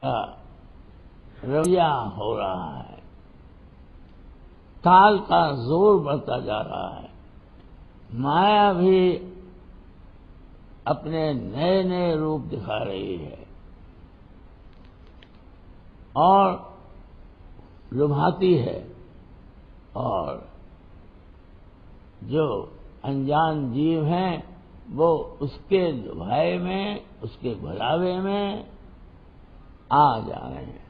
کا رویہ ہو رہا ہے، کال کا زور بڑھتا جا رہا ہے، مایا بھی اپنے نئے نئے روپ دکھا رہی ہے اور لبھاتی ہے، اور جو انجان جیو ہیں وہ اس کے لبھائے میں، اس کے بھلاوے میں آ جا رہے ہیں۔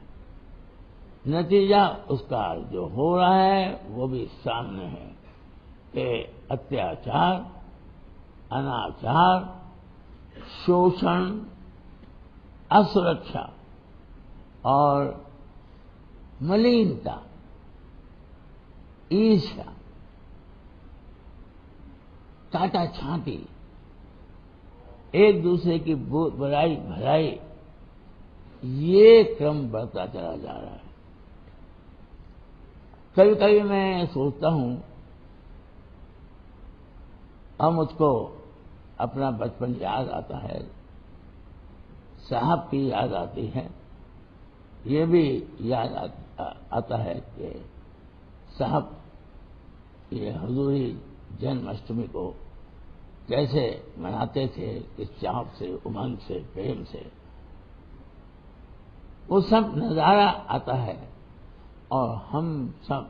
نتیجہ اس کا جو ہو رہا ہے وہ بھی سامنے ہے کہ اتیاچار، اناچار، شوشن، اسرکشا اور ملینتا، عیرشا، کاٹا چھانٹی، ایک دوسرے کی برائی بھلائی، یہ کرم بڑھتا چلا جا رہا ہے۔ کبھی کبھی میں سوچتا ہوں اور مجھ کو اپنا بچپن یاد آتا ہے، صاحب کی یاد آتی ہے، یہ بھی یاد آتا ہے کہ صاحب یہ حضوری جنم اشٹمی کو کیسے مناتے تھے، کس چاہت سے، امنگ سے، پریم سے، وہ سب نظارہ آتا ہے، اور ہم سب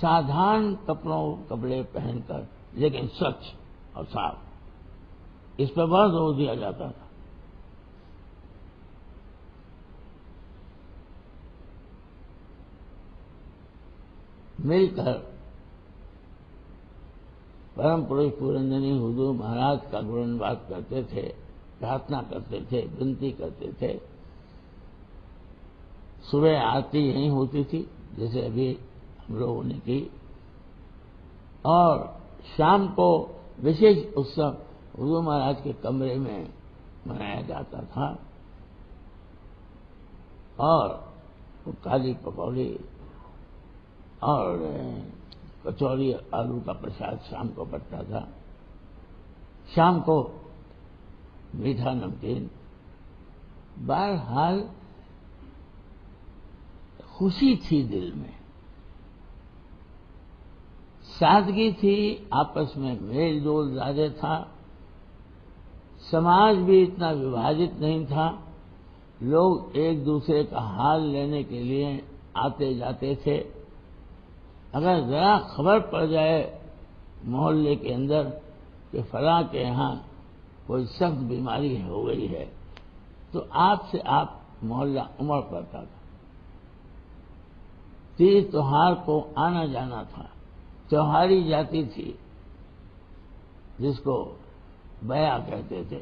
سادھارن کپڑے پہن کر لیکن سچ اور صاف، اس پہ بہت زور دیا جاتا تھا۔ مل کر پرم پروش پورنجنی حضور مہاراج کا گنواد کرتے تھے، پرارتھنا کرتے تھے، ونتی کرتے تھے۔ صبح آرتی یہیں ہوتی تھی جیسے ابھی ہم لوگوں نے کی، اور شام کو وشیش اتسو حضور مہاراج کے کمرے میں منایا جاتا تھا، اور وہ کالی پکوڑی اور کچوری آلو کا پرساد شام کو بٹتا تھا، شام کو میٹھا نمکین، بہرحال خوشی تھی دل میں، سادگی تھی، آپس میں میل جول زیادہ تھا، سماج بھی اتنا وبھاجت نہیں تھا، لوگ ایک دوسرے کا حال لینے کے لیے آتے جاتے تھے۔ اگر ذرا خبر پڑ جائے محلے کے اندر کہ فلاں کے یہاں کوئی سخت بیماری ہو گئی ہے تو آپ سے آپ محلہ امڑ پڑتا تھا، تیر تہوار کو آنا جانا تھا، تہواری جاتی تھی جس کو بیعہ کہتے تھے،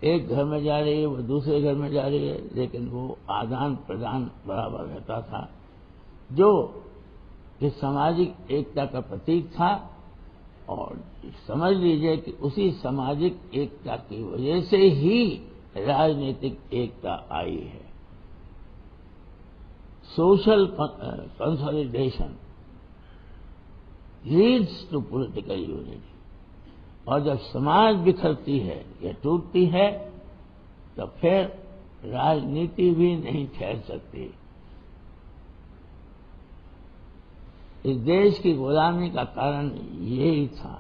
ایک گھر میں جا رہی ہے وہ دوسرے گھر میں جا رہی ہے، لیکن وہ آدان پردان برابر رہتا تھا، جو کہ سماجک ایکتا کا پرتیک تھا، اور سمجھ لیجئے کہ اسی سماجک ایکتا کی وجہ سے ہی راجنیتک ایکتا آئی ہے۔ Social consolidation leads to political unity, اور جب سماج بکھرتی ہے یا ٹوٹتی ہے تو پھر راجنیتی بھی نہیں ٹھہر سکتی۔ اس دیش کی غلامی کا کارن یہی تھا،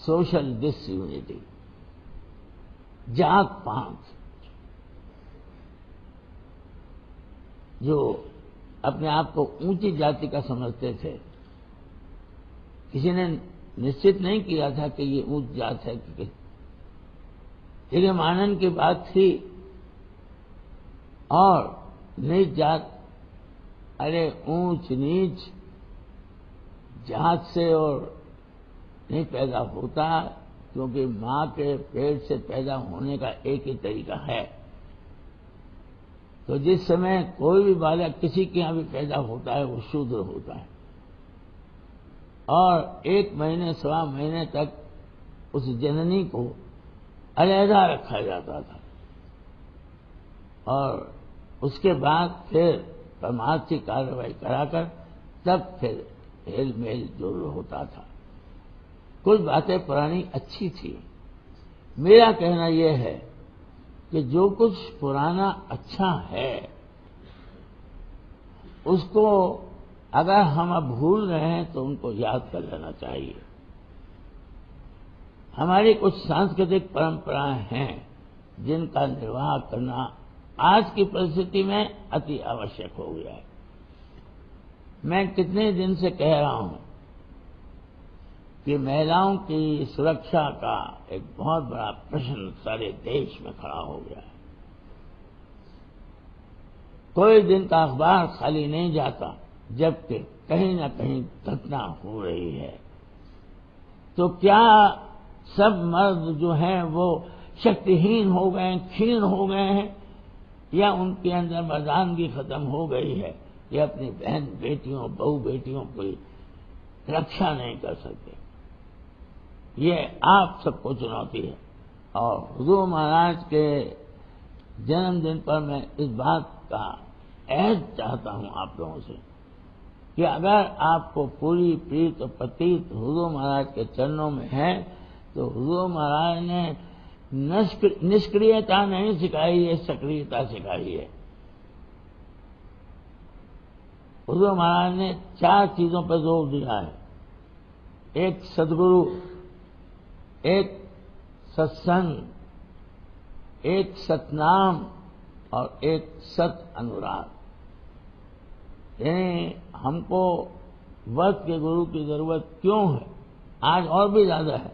سوشل ڈس یونٹی، جات پات، جو اپنے آپ کو اونچی جاتی کا سمجھتے تھے، کسی نے نشچت نہیں کیا تھا کہ یہ اونچ جات ہے، لیکن مانن کی بات تھی، اور نیچ جات، ارے اونچ نیچ جات سے اور نہیں پیدا ہوتا، کیونکہ ماں کے پیٹ سے پیدا ہونے کا ایک ہی طریقہ ہے۔ تو جس سمے کوئی بھی بالک کسی کے یہاں بھی پیدا ہوتا ہے وہ شودر ہوتا ہے، اور 1 مہینے سوا مہینے تک اس جننی کو علیحدہ رکھا جاتا تھا، اور اس کے بعد پھر پرماتھ کی کارروائی کرا کر تب پھر ہیل میل جو ہوتا تھا۔ کچھ باتیں پرانی اچھی تھی۔ میرا کہنا یہ ہے کہ جو کچھ پرانا اچھا ہے اس کو اگر ہم اب بھول رہے ہیں تو ان کو یاد کر لینا چاہیے. ہماری کچھ سانسکرتک پرمپرائیں ہیں جن کا نرواہ کرنا آج کی پرستھتی میں اتی آوشک ہو گیا ہے. میں کتنے دن سے کہہ رہا ہوں کہ مہیلاؤں کی سرکشا کا ایک بہت بڑا پرشن سارے دیش میں کھڑا ہو گیا ہے. کوئی دن کا اخبار خالی نہیں جاتا جبکہ کہیں نہ کہیں گھٹنا ہو رہی ہے. تو کیا سب مرد جو ہیں وہ شکتیہین ہو گئے ہیں، کھین ہو گئے ہیں، یا ان کے اندر مردانگی ختم ہو گئی ہے، یا اپنی بہن بیٹیوں بہو بیٹیوں کی رکشا نہیں کر سکتے؟ یہ آپ سب کو چنوتی ہے. اور حضور مہاراج کے جنم دن پر میں اس بات کا عہد چاہتا ہوں آپ لوگوں سے کہ اگر آپ کو پوری پریت و پتیت حضور مہاراج کے چرنوں میں ہے تو حضور مہاراج نے نشکریتا نہیں سکھائی ہے، سکریتا سکھائی ہے. حضور مہاراج نے 4 چیزوں پر زور دیا ہے: ایک سدگرو، ایک ستسنگ، ایک ستنام اور ایک ست انوراگ. یعنی ہم کو وقت کے گرو کی ضرورت کیوں ہے؟ آج اور بھی زیادہ ہے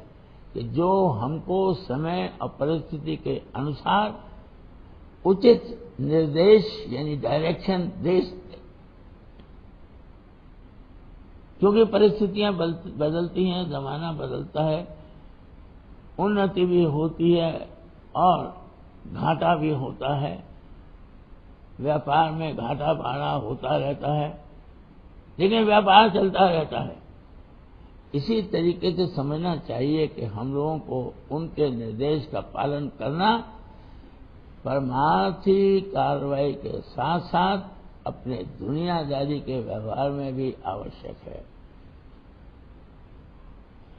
کہ جو ہم کو سمے اور پرستھتی کے انوسار اچت نردیش یعنی ڈائریکشن دے سکتے. کیونکہ پرستھتیاں بدلتی ہیں، زمانہ بدلتا ہے، انتی بھی ہوتی ہے اور گھاٹا بھی ہوتا ہے. ویاپار میں گھاٹا بھاڑا ہوتا رہتا ہے لیکن ویاپار چلتا رہتا ہے. اسی طریقے سے سمجھنا چاہیے کہ ہم لوگوں کو ان کے نردیش کا پالن کرنا پرمارتھی کارروائی کے ساتھ ساتھ اپنے دنیا داری کے ویوہار میں بھی آوشک ہے.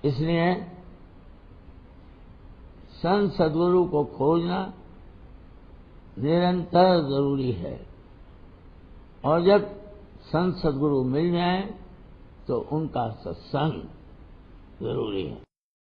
اس لیے سنت سدگرو کو کھوجنا نرنتر ضروری ہے، اور جب سنت سدگرو مل جائیں تو ان کا ستسنگ ضروری ہے.